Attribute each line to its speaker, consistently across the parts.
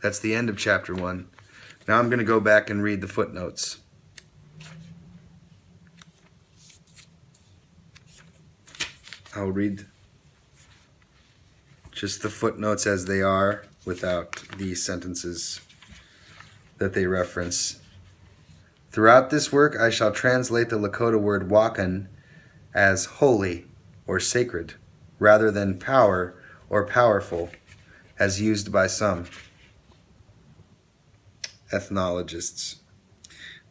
Speaker 1: That's the end of chapter 1. Now I'm going to go back and read the footnotes. I'll read just the footnotes as they are without the sentences that they reference. Throughout this work, I shall translate the Lakota word wakan as holy or sacred, rather than power or powerful, as used by some ethnologists.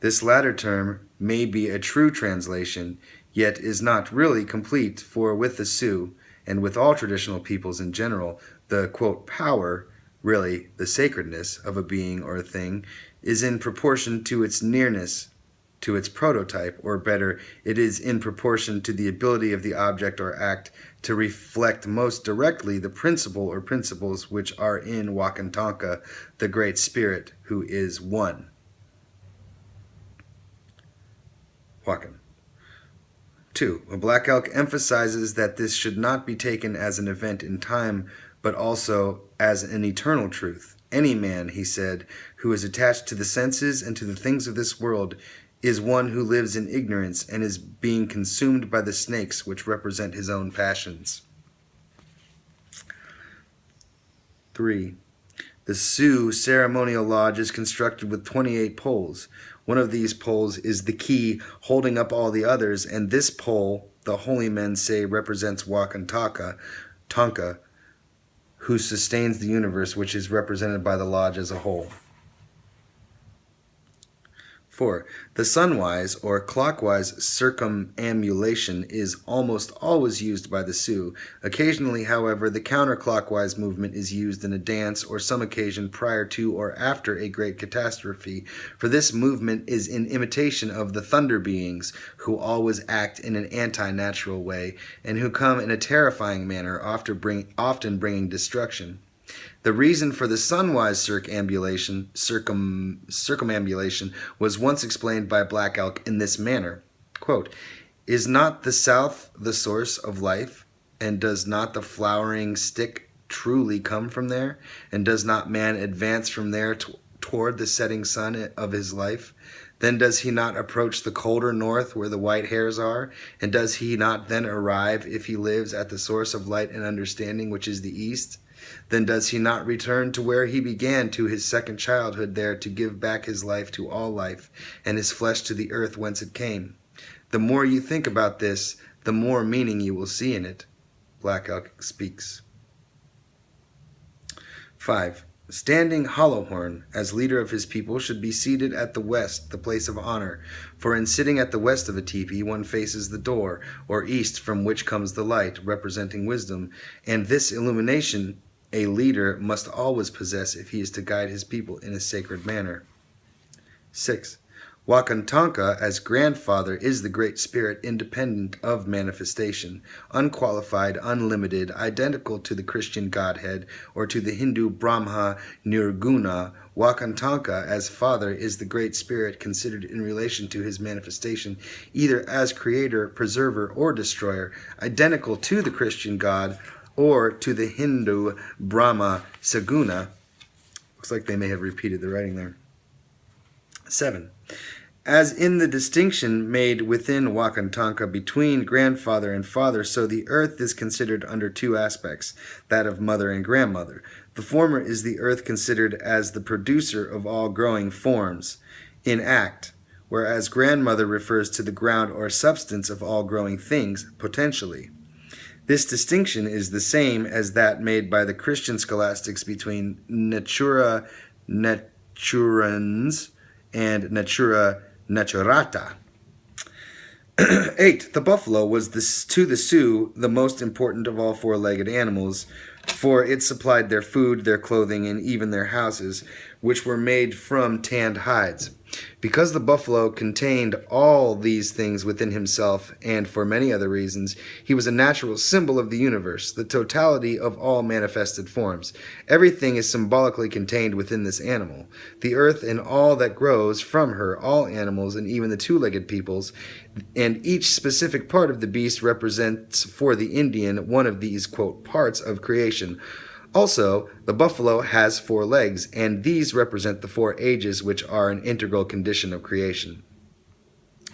Speaker 1: This latter term may be a true translation, yet is not really complete, for with the Sioux, and with all traditional peoples in general, the, quote, power, really the sacredness of a being or a thing, is in proportion to its nearness to its prototype, or better, it is in proportion to the ability of the object or act to reflect most directly the principle or principles which are in Wakantanka, the Great Spirit, who is one. Wakan. 2. A Black Elk emphasizes that this should not be taken as an event in time, but also as an eternal truth. Any man, he said, who is attached to the senses and to the things of this world is one who lives in ignorance and is being consumed by the snakes which represent his own passions. 3. The Sioux ceremonial lodge is constructed with 28 poles. One of these poles is the key holding up all the others, and this pole, the holy men say, represents Wakantanka, who sustains the universe, which is represented by the lodge as a whole. 4. The sunwise or clockwise circumambulation is almost always used by the Sioux. Occasionally, however, the counterclockwise movement is used in a dance or some occasion prior to or after a great catastrophe, for this movement is in imitation of the thunder beings, who always act in an anti-natural way, and who come in a terrifying manner, often bringing destruction. The reason for the sunwise circumambulation was once explained by Black Elk in this manner, quote, "Is not the south the source of life, and does not the flowering stick truly come from there, and does not man advance from there toward the setting sun of his life? Then does he not approach the colder north where the white hairs are, and does he not then arrive, if he lives, at the source of light and understanding, which is the east? Then does he not return to where he began, to his second childhood there, to give back his life to all life, and his flesh to the earth whence it came? The more you think about this, the more meaning you will see in it." Black Elk speaks. 5. Standing Hollowhorn, as leader of his people, should be seated at the west, the place of honor. For in sitting at the west of a teepee, one faces the door, or east, from which comes the light, representing wisdom, and this illumination a leader must always possess if he is to guide his people in a sacred manner. 6. Wakantanka, as grandfather, is the Great Spirit, independent of manifestation, unqualified, unlimited, identical to the Christian Godhead or to the Hindu Brahma Nirguna. Wakantanka, as father, is the Great Spirit considered in relation to his manifestation, either as creator, preserver, or destroyer, identical to the Christian God or to the Hindu Brahma Saguna. Looks like they may have repeated the writing there. 7. As in the distinction made within Wakantanka between grandfather and father, so the earth is considered under two aspects, that of mother and grandmother. The former is the earth considered as the producer of all growing forms in act, whereas grandmother refers to the ground or substance of all growing things potentially. This distinction is the same as that made by the Christian scholastics between natura naturans and natura naturata. 8. The buffalo was to the Sioux the most important of all four-legged animals, for it supplied their food, their clothing, and even their houses, which were made from tanned hides. Because the buffalo contained all these things within himself, and for many other reasons, he was a natural symbol of the universe, the totality of all manifested forms. Everything is symbolically contained within this animal. The earth and all that grows from her, all animals and even the two-legged peoples, and each specific part of the beast represents for the Indian one of these, quote, parts of creation. Also, the buffalo has 4 legs, and these represent the 4 ages which are an integral condition of creation.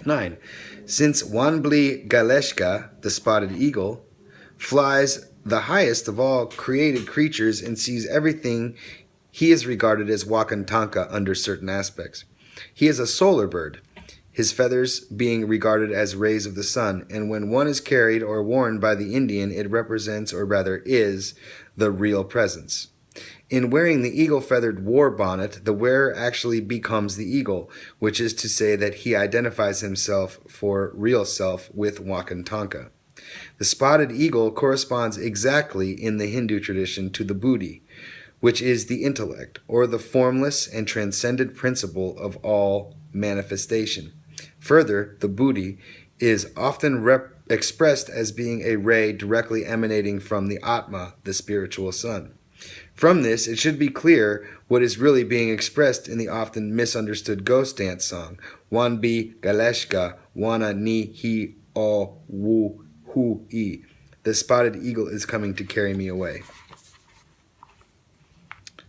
Speaker 1: 9. Since Wanbli Galeshka, the spotted eagle, flies the highest of all created creatures and sees everything, he is regarded as Wakantanka under certain aspects. He is a solar bird, his feathers being regarded as rays of the sun, and when one is carried or worn by the Indian, it represents, or rather is, the real presence. In wearing the eagle-feathered war bonnet, the wearer actually becomes the eagle, which is to say that he identifies himself for real self with Wakantanka. The spotted eagle corresponds exactly in the Hindu tradition to the buddhi, which is the intellect, or the formless and transcendent principle of all manifestation. Further, the buddhi is often expressed as being a ray directly emanating from the Atma, the spiritual sun. From this, it should be clear what is really being expressed in the often misunderstood ghost dance song, Wanbi Galeshka Wana Ni Hi O Wu Hu I. The spotted eagle is coming to carry me away.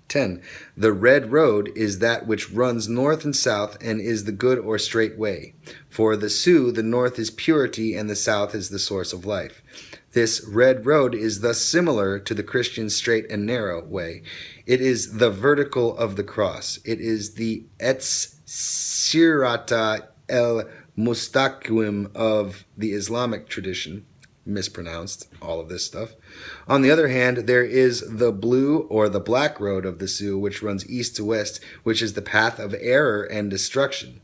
Speaker 1: 10. The red road is that which runs north and south and is the good or straight way. For the Sioux, the north is purity and the south is the source of life. This red road is thus similar to the Christian straight and narrow way. It is the vertical of the cross. It is the Etz Sirata el Mustaqim of the Islamic tradition. Mispronounced, all of this stuff. On the other hand, there is the blue or the black road of the Sioux, which runs east to west, which is the path of error and destruction.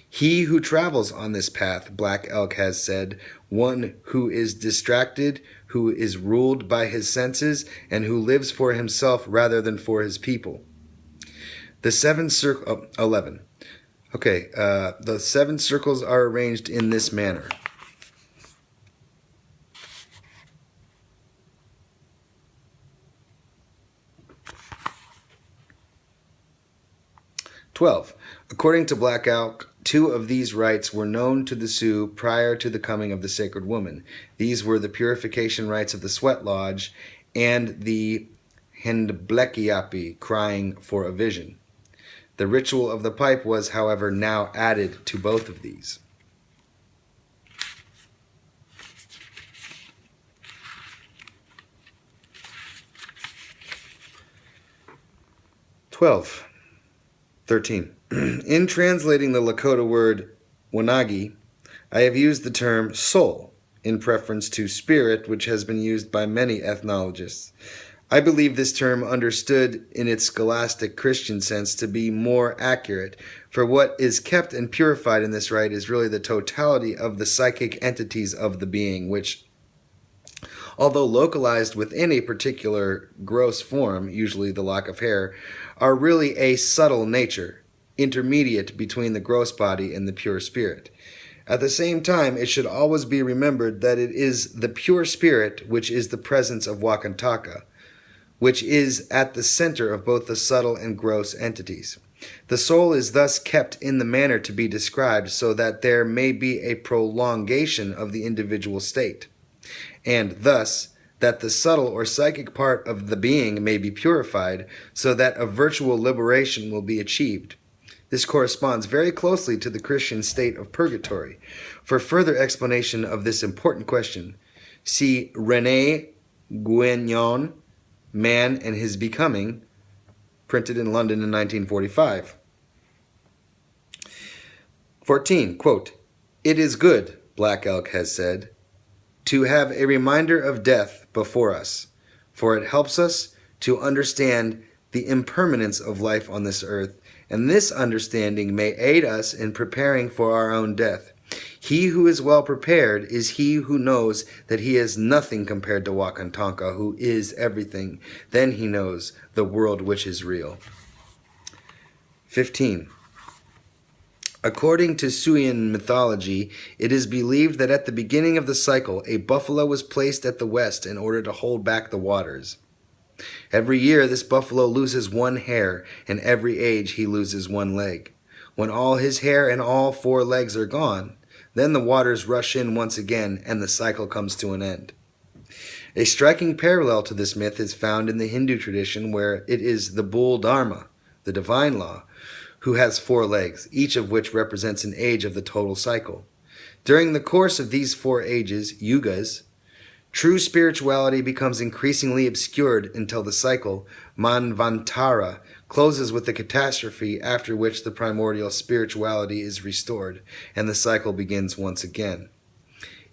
Speaker 1: He who travels on this path, Black Elk has said, one who is distracted, who is ruled by his senses, and who lives for himself rather than for his people. The 11. Okay, the 7 circles are arranged in this manner. According to Black Elk, 2 of these rites were known to the Sioux prior to the coming of the sacred woman. These were the purification rites of the sweat lodge and the Hendblekiapi, crying for a vision. The ritual of the pipe was, however, now added to both of these. Twelve. 13. In translating the Lakota word wanagi, I have used the term soul in preference to spirit, which has been used by many ethnologists. I believe this term, understood in its scholastic Christian sense, to be more accurate, for what is kept and purified in this rite is really the totality of the psychic entities of the being, which, although localized within a particular gross form, usually the lock of hair, are really a subtle nature, intermediate between the gross body and the pure spirit. At the same time, it should always be remembered that it is the pure spirit which is the presence of Wakantaka, which is at the center of both the subtle and gross entities. The soul is thus kept in the manner to be described so that there may be a prolongation of the individual state, and thus that the subtle or psychic part of the being may be purified so that a virtual liberation will be achieved. This corresponds very closely to the Christian state of purgatory. For further explanation of this important question, see René Guénon, Man and His Becoming, printed in London in 1945. 14. Quote, "It is good," Black Elk has said, "to have a reminder of death before us, for it helps us to understand the impermanence of life on this earth, and this understanding may aid us in preparing for our own death. He who is well prepared is he who knows that he is nothing compared to Wakantanka, who is everything. Then he knows the world which is real." 15. According to Siouan mythology, it is believed that at the beginning of the cycle, a buffalo was placed at the west in order to hold back the waters. Every year, this buffalo loses 1 hair, and every age he loses 1 leg. When all his hair and all 4 legs are gone, then the waters rush in once again, and the cycle comes to an end. A striking parallel to this myth is found in the Hindu tradition, where it is the bull Dharma, the divine law, who has 4 legs, each of which represents an age of the total cycle. During the course of these 4 ages, yugas, true spirituality becomes increasingly obscured until the cycle, Manvantara, closes with the catastrophe, after which the primordial spirituality is restored, and the cycle begins once again.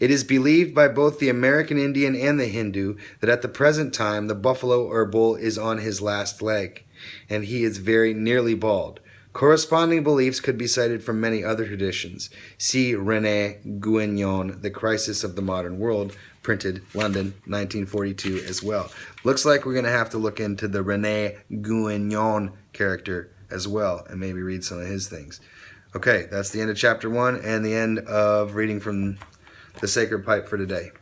Speaker 1: It is believed by both the American Indian and the Hindu that at the present time the buffalo or bull is on his last leg, and he is very nearly bald. Corresponding beliefs could be cited from many other traditions. See René Guénon, The Crisis of the Modern World, printed London, 1942 as well. Looks like we're going to have to look into the René Guénon character as well and maybe read some of his things. Okay, that's the end of chapter 1 and the end of reading from the Sacred Pipe for today.